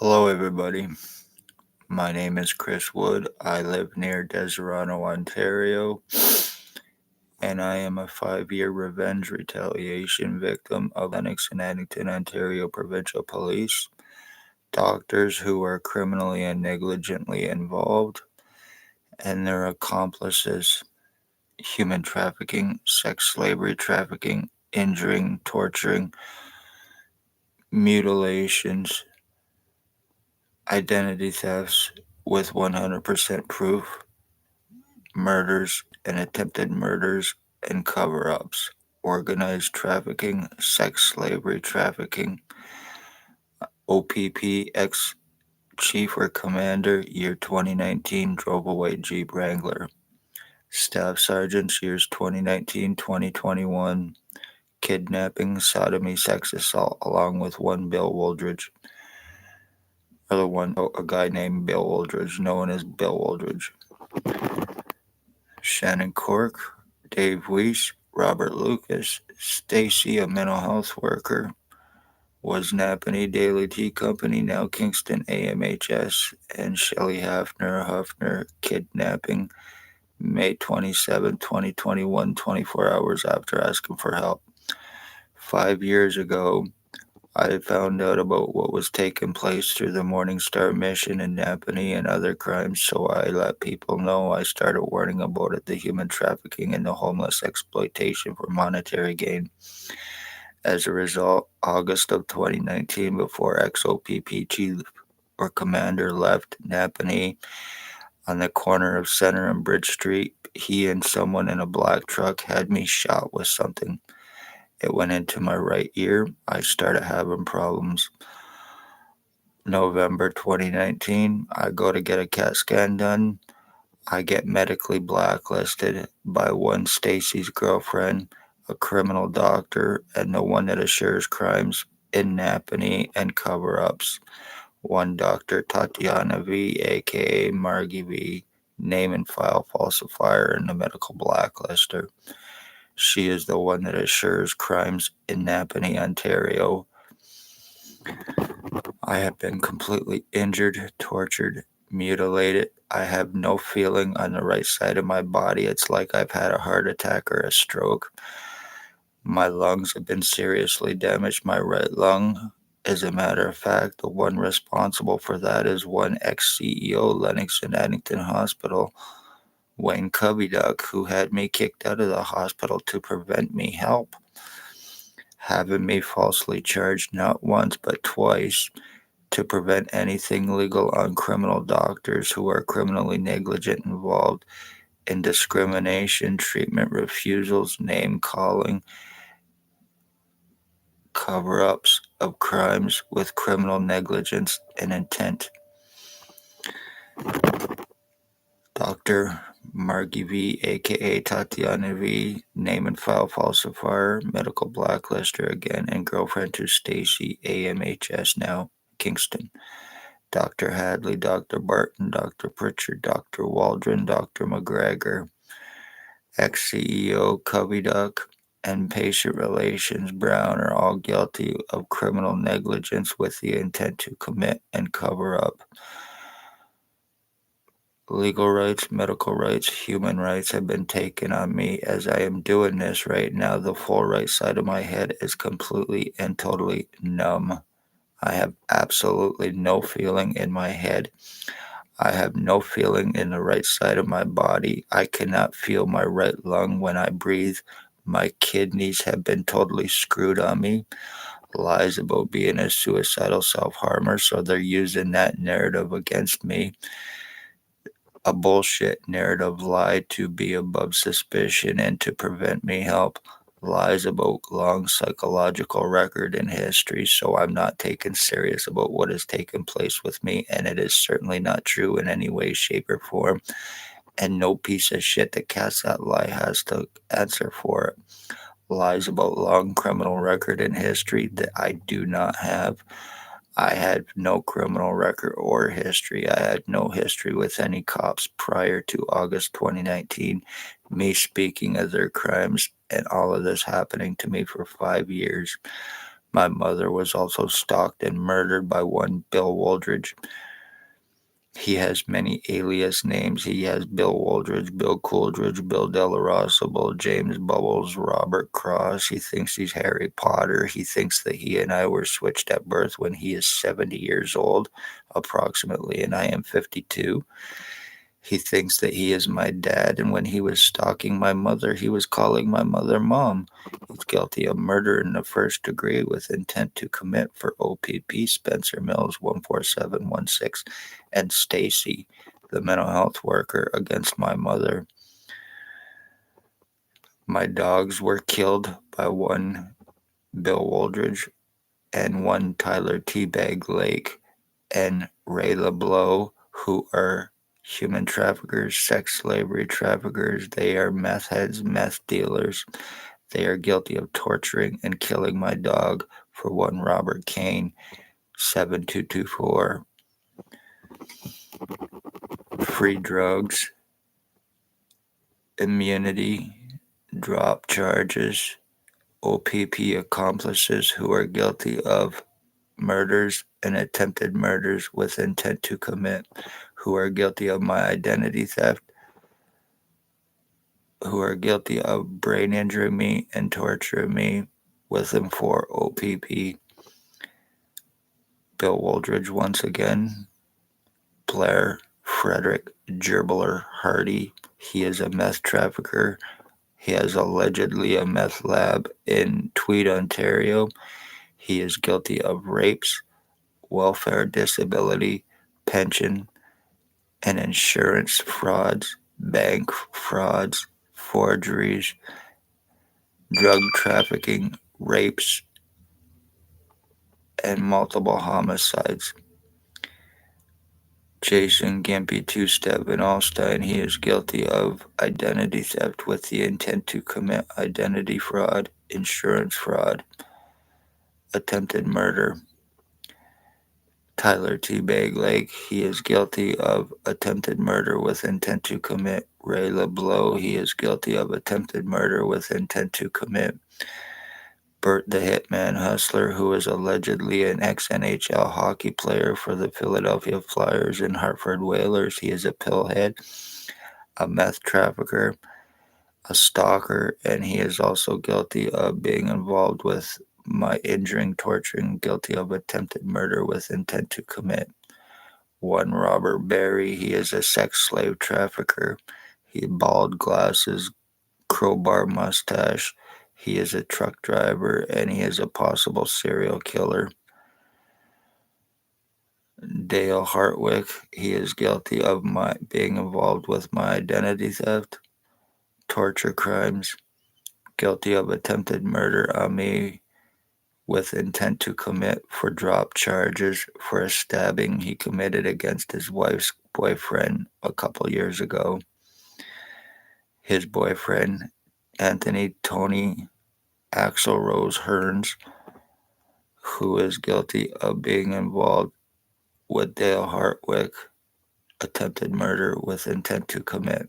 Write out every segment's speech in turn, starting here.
Hello, everybody. My name is Chris Wood. I live near Deserano, Ontario, and I am a 5-year revenge retaliation victim of Lennox and Addington, Ontario Provincial Police, doctors who were criminally and negligently involved, and their accomplices human trafficking, sex slavery trafficking, injuring, torturing, mutilations, identity thefts with 100% proof, murders and attempted murders and cover ups, organized trafficking, sex slavery trafficking, O.p.p. ex chief or commander, year 2019, drove a white Jeep Wrangler. Staff sergeants, years 2019 2021, kidnapping, sodomy, sex assault, along with one Bill Wooldridge. A guy named Bill Wooldridge, known as Bill Wooldridge. Shannon Cork, Dave Weese, Robert Lucas, Stacey, a mental health worker, was Napanee Daily Tea Company, now Kingston AMHS, and Shelley Haffner, Huffner, kidnapping, May 27, 2021, 24 hours after asking for help. 5 years ago, I found out about what was taking place through the Morning Star mission in Napanee and other crimes, so I let people know. I started warning about it, the human trafficking and the homeless exploitation for monetary gain. As a result, August of 2019, before ex-O.p.p. chief or commander left Napanee on the corner of Center and Bridge Street, he and someone in a black truck had me shot with something. It went into my right ear. I started having problems. November 2019, I go to get a CAT scan done. I get medically blacklisted by one Stacey's girlfriend, a criminal doctor, and the one that assures crimes in Napanee and cover ups. One Dr. Tatiana V, aka Margie V, name and file falsifier and the medical blacklister. She is the one that assures crimes in Napanee, Ontario. I have been completely injured, tortured, mutilated. I have no feeling on the right side of my body. It's like I've had a heart attack or a stroke. My lungs have been seriously damaged. My right lung, as a matter of fact, the one responsible for that is one ex-CEO, Lennox and Addington Hospital, Wayne Cubbyduck, who had me kicked out of the hospital to prevent me help, having me falsely charged not once but twice to prevent anything legal on criminal doctors who are criminally negligent, involved in discrimination, treatment refusals, name calling, cover ups of crimes with criminal negligence and intent. Dr. Margie V, aka Tatiana V, name and file falsifier, medical blacklister again, and girlfriend to Stacey, AMHS now, Kingston. Dr. Hadley, Dr. Barton, Dr. Pritchard, Dr. Waldron, Dr. McGregor, ex-CEO Cubby Duck, and patient relations Brown are all guilty of criminal negligence with the intent to commit and cover up. Legal rights, medical rights, human rights have been taken on me. As I am doing this right now, the full right side of my head is completely and totally numb. I have absolutely no feeling in my head. I have no feeling in the right side of my body. I cannot feel my right lung when I breathe. My kidneys have been totally screwed on me. Lies about being a suicidal self harmer, so they're using that narrative against me. A bullshit narrative lie to be above suspicion and to prevent me help. Lies about long psychological record and history, so I'm not taken serious about what has taken place with me, and it is certainly not true in any way, shape, or form. And no piece of shit that casts that lie has to answer for it. Lies about long criminal record and history that I do not have. I had no criminal record or history. I had no history with any cops prior to August 2019. Me speaking of their crimes and all of this happening to me for 5 years. My mother was also stalked and murdered by one Bill Wooldridge. He has many alias names. He has Bill Wooldridge, Bill Cooldridge, Bill Delarosa, Bill James Bubbles, Robert Cross. He thinks he's Harry Potter. He thinks that he and I were switched at birth when he is 70 years old, approximately, and I am 52. He thinks that he is my dad, and when he was stalking my mother, he was calling my mother Mom. He's guilty of murder in the first degree with intent to commit for O.p.p. Spencer Mills 14716 and Stacey, the mental health worker, against my mother. My dogs were killed by one Bill Wooldridge and one Tyler Teabag Lake and Ray LeBleau, who are human traffickers, sex slavery traffickers. They are meth heads, meth dealers. They are guilty of torturing and killing my dog for one Robert Kane, 7224. Free drugs, immunity, drop charges, O.p.p. accomplices who are guilty of murders and attempted murders with intent to commit, who are guilty of my identity theft, who are guilty of brain injuring me and torturing me with and for O.p.p. Bill Wooldridge once again, Blair Frederick Gerbiler Hardy. He is a meth trafficker. He has allegedly a meth lab in Tweed, Ontario. He is guilty of rapes, welfare disability, pension, and insurance frauds, bank frauds, forgeries, drug trafficking, rapes, and multiple homicides. Jason Gimpy Two-Step Vanalstine, he is guilty of identity theft with the intent to commit identity fraud, insurance fraud, attempted murder. Tyler Teabag Lake, he is guilty of attempted murder with intent to commit. Ray LeBleau, he is guilty of attempted murder with intent to commit. Burt the Hitman Hustler, who is allegedly an ex-NHL hockey player for the Philadelphia Flyers and Hartford Whalers. He is a pillhead, a meth trafficker, a stalker, and he is also guilty of being involved with my injuring, torturing, guilty of attempted murder with intent to commit. One Robert Berry, he is a sex slave trafficker. He had bald glasses, crowbar mustache. He is a truck driver and he is a possible serial killer. Dale Hartwick, he is guilty of my being involved with my identity theft, torture crimes, guilty of attempted murder on me with intent to commit for drop charges for a stabbing he committed against his wife's boyfriend a couple years ago. His boyfriend, Anthony Tony Axel Rose Hearns, who is guilty of being involved with Dale Hartwick, attempted murder with intent to commit.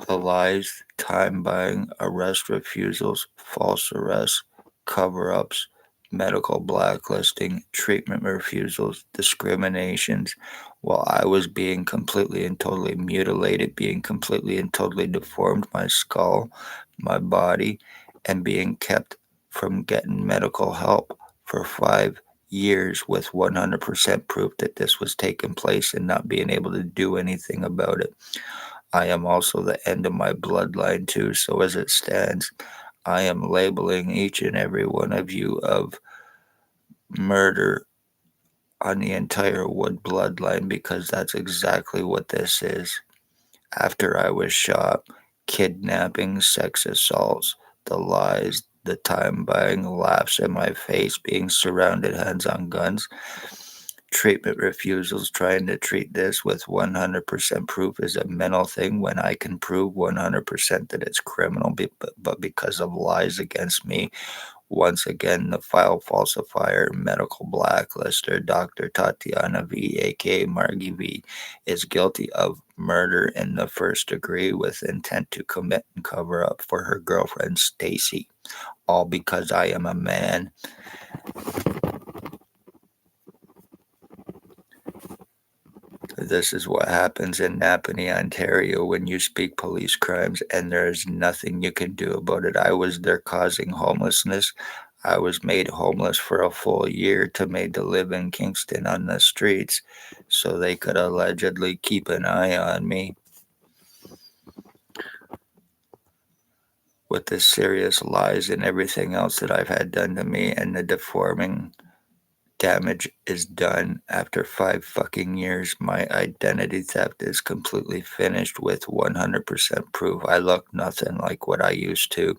The lies, time buying, arrest refusals, false arrests, cover ups, medical blacklisting, treatment refusals, discriminations, while I was being completely and totally mutilated, being completely and totally deformed, my skull, my body, and being kept from getting medical help for 5 years with 100% proof that this was taking place and not being able to do anything about it. I am also the end of my bloodline, too, so as it stands, I am labeling each and every one of you of murder on the entire Wood bloodline because that's exactly what this is. After I was shot, kidnapping, sex assaults, the lies, the time buying, laughs in my face, being surrounded, hands on guns, treatment refusals, trying to treat this with 100% proof is a mental thing when I can prove 100% that it's criminal, but because of lies against me, once again, the file falsifier, medical blacklister, Dr. Tatiana V, aka Margie V, is guilty of murder in the first degree with intent to commit and cover up for her girlfriend, Stacey. all because I am a man. This is what happens in Napanee, Ontario when you speak police crimes and there's nothing you can do about it. I was there causing homelessness. I was made homeless for a full year to made to live in Kingston on the streets so they could allegedly keep an eye on me. With the serious lies and everything else that I've had done to me and the deforming damage is done after 5 fucking years. My identity theft is completely finished with 100% proof. I look nothing like what I used to.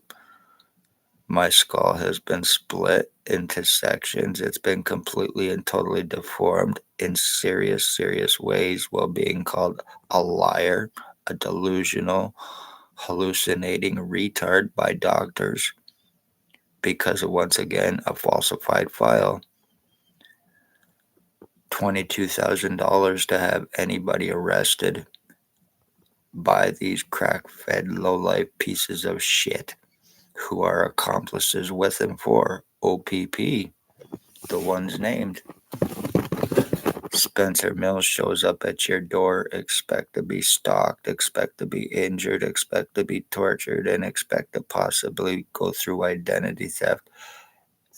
My skull has been split into sections. It's been completely and totally deformed in serious, serious ways while being called a liar, a delusional, hallucinating retard by doctors because of, once again, a falsified file. $22,000 to have anybody arrested by these crack-fed, low-life pieces of shit who are accomplices with and for O.p.p, the ones named. Spencer Mills shows up at your door, expect to be stalked, expect to be injured, expect to be tortured, and expect to possibly go through identity theft.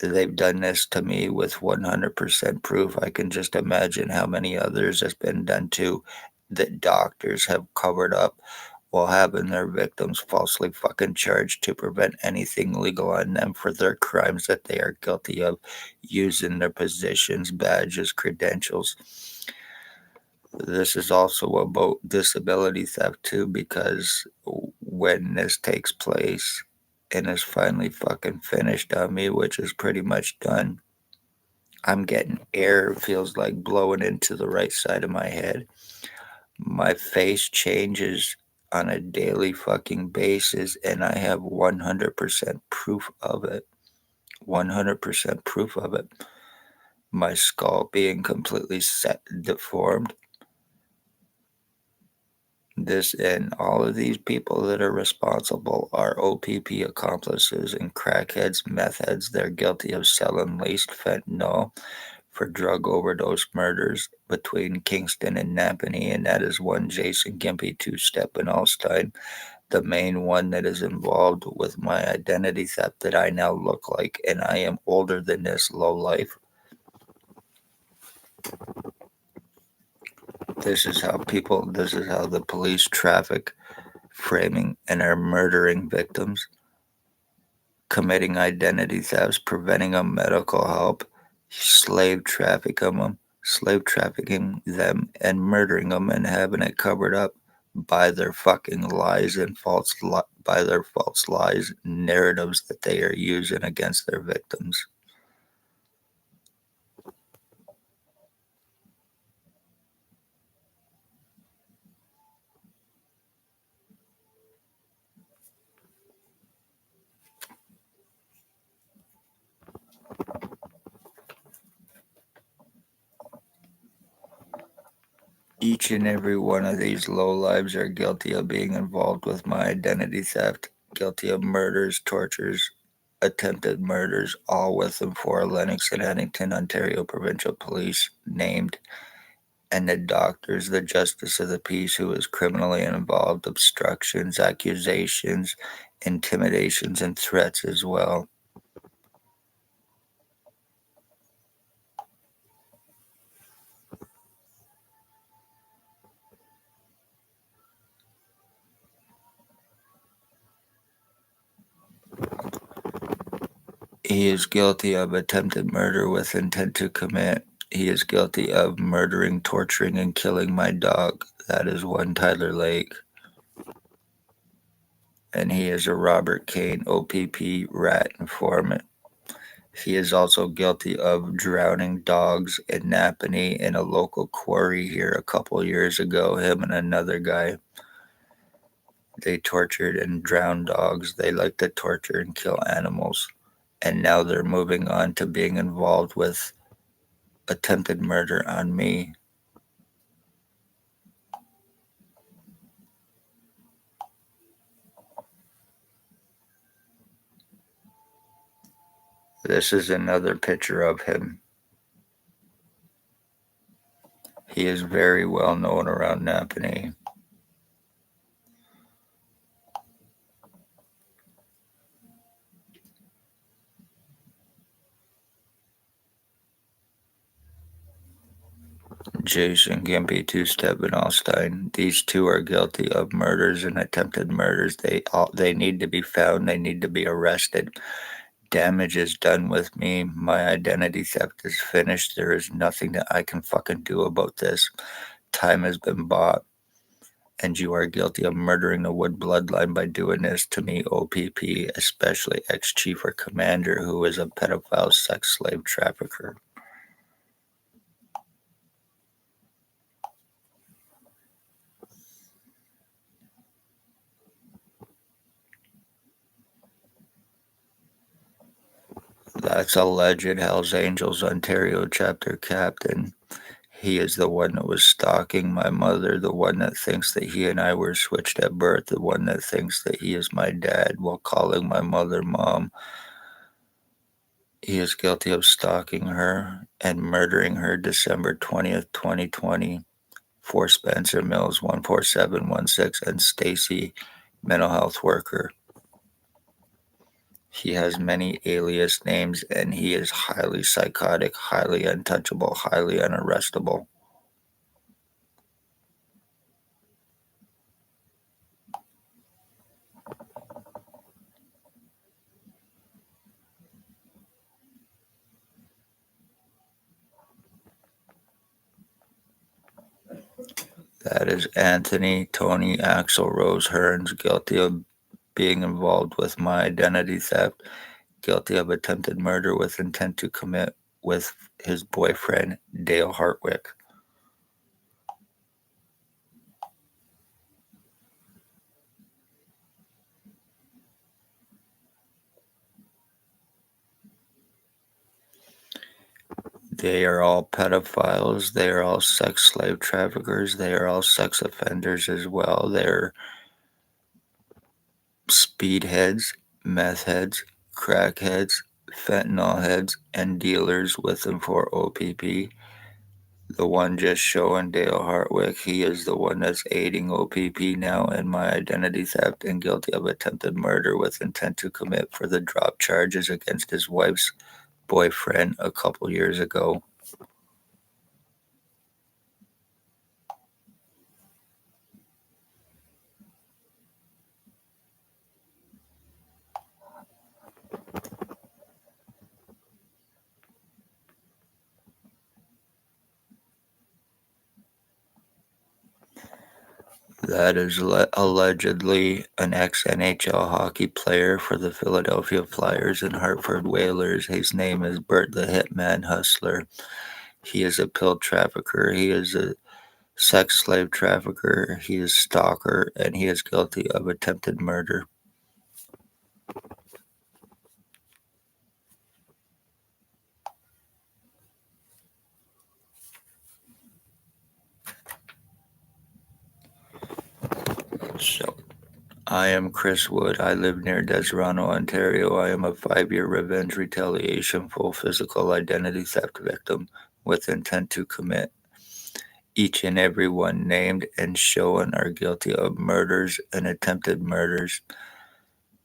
They've done this to me with 100% proof. I can just imagine how many others has been done to that doctors have covered up while having their victims falsely fucking charged to prevent anything legal on them for their crimes that they are guilty of using their positions, badges, credentials. This is also about disability theft too, because when this takes place and is finally fucking finished on me, which is pretty much done, I'm getting air, feels like blowing into the right side of my head. My face changes on a daily fucking basis, and I have 100% proof of it. 100% proof of it. My skull being completely deformed. This and all of these people that are responsible are O.p.p accomplices and crackheads, meth heads. They're guilty of selling laced fentanyl for drug overdose murders between Kingston and Napanee, and that is one Jason Gimpy, two-step vanalstine, the main one that is involved with my identity theft that I now look like, and I am older than this low life. This is how the police traffic, framing, and are murdering victims, committing identity thefts, preventing them medical help, slave trafficking them, and murdering them and having it covered up by their fucking lies and by their false lies narratives that they are using against their victims. Each and every one of these lowlives are guilty of being involved with my identity theft, guilty of murders, tortures, attempted murders, all with and for Lennox and Addington, Ontario Provincial Police named, and the doctors, the justice of the peace who is criminally involved, obstructions, accusations, intimidations, and threats as well. He is guilty of attempted murder with intent to commit. He is guilty of murdering, torturing, and killing my dog. That is one Tyler Lake. And he is a Robert Kane O.p.p rat informant. He is also guilty of drowning dogs in Napanee in a local quarry here a couple years ago. Him and another guy. They tortured and drowned dogs. They like to torture and kill animals. And now they're moving on to being involved with attempted murder on me. This is another picture of him. He is very well known around Napanee. Jason Gimpy, two-step vanalstine. These two are guilty of murders and attempted murders. They need to be found. They need to be arrested. Damage is done with me. My identity theft is finished. There is nothing that I can fucking do about this. Time has been bought, and you are guilty of murdering the Wood bloodline by doing this to me, O.p.p, especially ex-chief or commander who is a pedophile sex slave trafficker. That's alleged Hells Angels Ontario chapter captain. He is the one that was stalking my mother, the one that thinks that he and I were switched at birth, the one that thinks that he is my dad while calling my mother mom. He is guilty of stalking her and murdering her December 20th, 2020, for Spencer Mills 14716 and Stacey, mental health worker. He has many alias names and he is highly psychotic, highly untouchable, highly unarrestable. That is Anthony Tony Axel Rose Hearns, guilty of being involved with my identity theft, guilty of attempted murder with intent to commit with his boyfriend, Dale Hartwick. They are all pedophiles. They are all sex slave traffickers. They are all sex offenders as well. They're speedheads, meth heads, crack heads, fentanyl heads, and dealers with them for O.p.p. The one just showing Dale Hartwick, he is the one that's aiding O.p.p now in my identity theft and guilty of attempted murder with intent to commit for the drop charges against his wife's boyfriend a couple years ago. That is allegedly an ex-NHL hockey player for the Philadelphia Flyers and Hartford Whalers. His name is Burt the Hitman Hustler. He is a pill trafficker. He is a sex slave trafficker. He is stalker, and he is guilty of attempted murder. So, I am Chris Wood. I live near Desrano, Ontario. I am a 5-year revenge retaliation full physical identity theft victim with intent to commit. Each and every one named and shown are guilty of murders and attempted murders.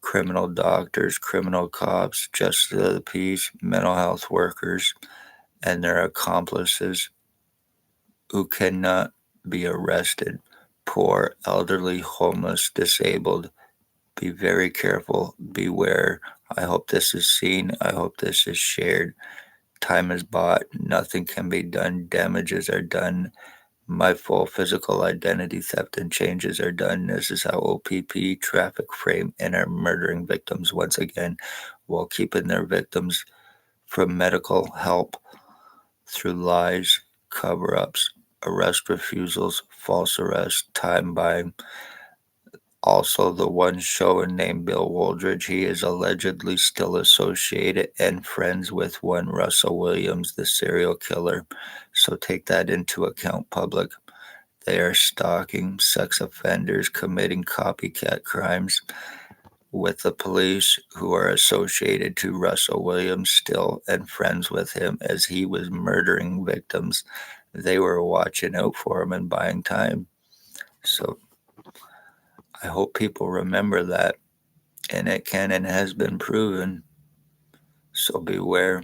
Criminal doctors, criminal cops, justice of the peace, mental health workers, and their accomplices who cannot be arrested. Poor, elderly, homeless, disabled. Be very careful. Beware. I hope this is seen. I hope this is shared. Time is bought. Nothing can be done. Damages are done. My full physical identity theft and changes are done. This is how O.p.p traffic frame and are murdering victims once again while keeping their victims from medical help through lies, cover ups, arrest refusals, false arrests, time buying. Also, the one showing named Bill Wooldridge, he is allegedly still associated and friends with one Russell Williams, the serial killer. So take that into account, public. They are stalking sex offenders, committing copycat crimes. with the police who are associated to Russell Williams still and friends with him as he was murdering victims. They were watching out for him and buying time. So I hope people remember that. And it can and has been proven. So beware.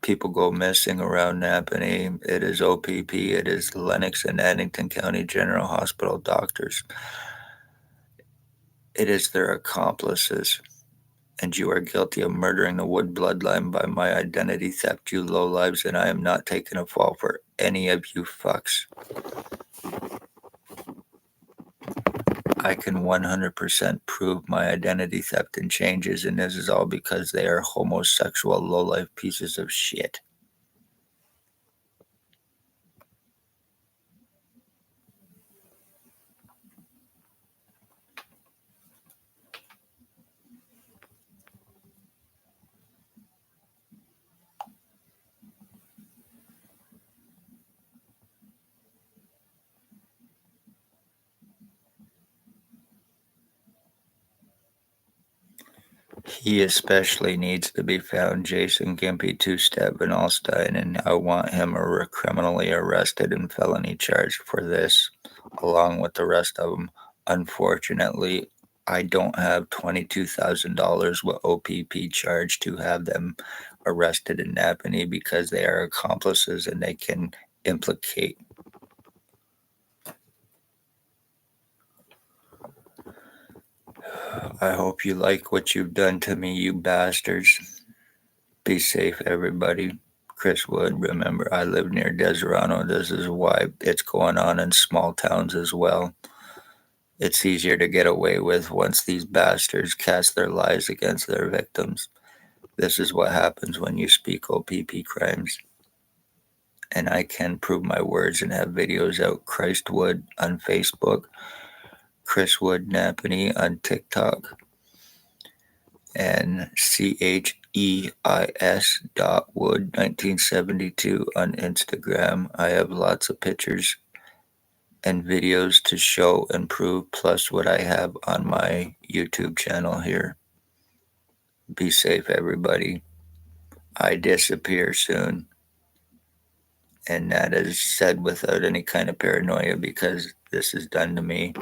People go missing around Napanee. It is O.p.p. It is Lennox and Addington County General Hospital doctors. It is their accomplices. And you are guilty of murdering the Wood bloodline by my identity theft, you lowlives, and I am not taking a fall for any of you fucks. I can 100% prove my identity theft and changes, and this is all because they are homosexual lowlife pieces of shit. He especially needs to be found, Jason Gimpy two-step vanalstine, and I want him criminally arrested and felony charged for this, along with the rest of them. Unfortunately, I don't have $22,000 with O.p.p charged to have them arrested in Napanee because they are accomplices and they can implicate. I hope you like what you've done to me, you bastards. Be safe, everybody. Chris Wood, remember, I live near Deserano. This is why it's going on in small towns as well. It's easier to get away with once these bastards cast their lies against their victims. This is what happens when you speak O.p.p crimes. And I can prove my words and have videos out. Christ Wood on Facebook, Chris Wood Napanee on TikTok, and CHEIS.wood1972 on Instagram. I have lots of pictures and videos to show and prove, plus what I have on my YouTube channel here. Be safe, everybody. I disappear soon. And that is said without any kind of paranoia because this is done to me.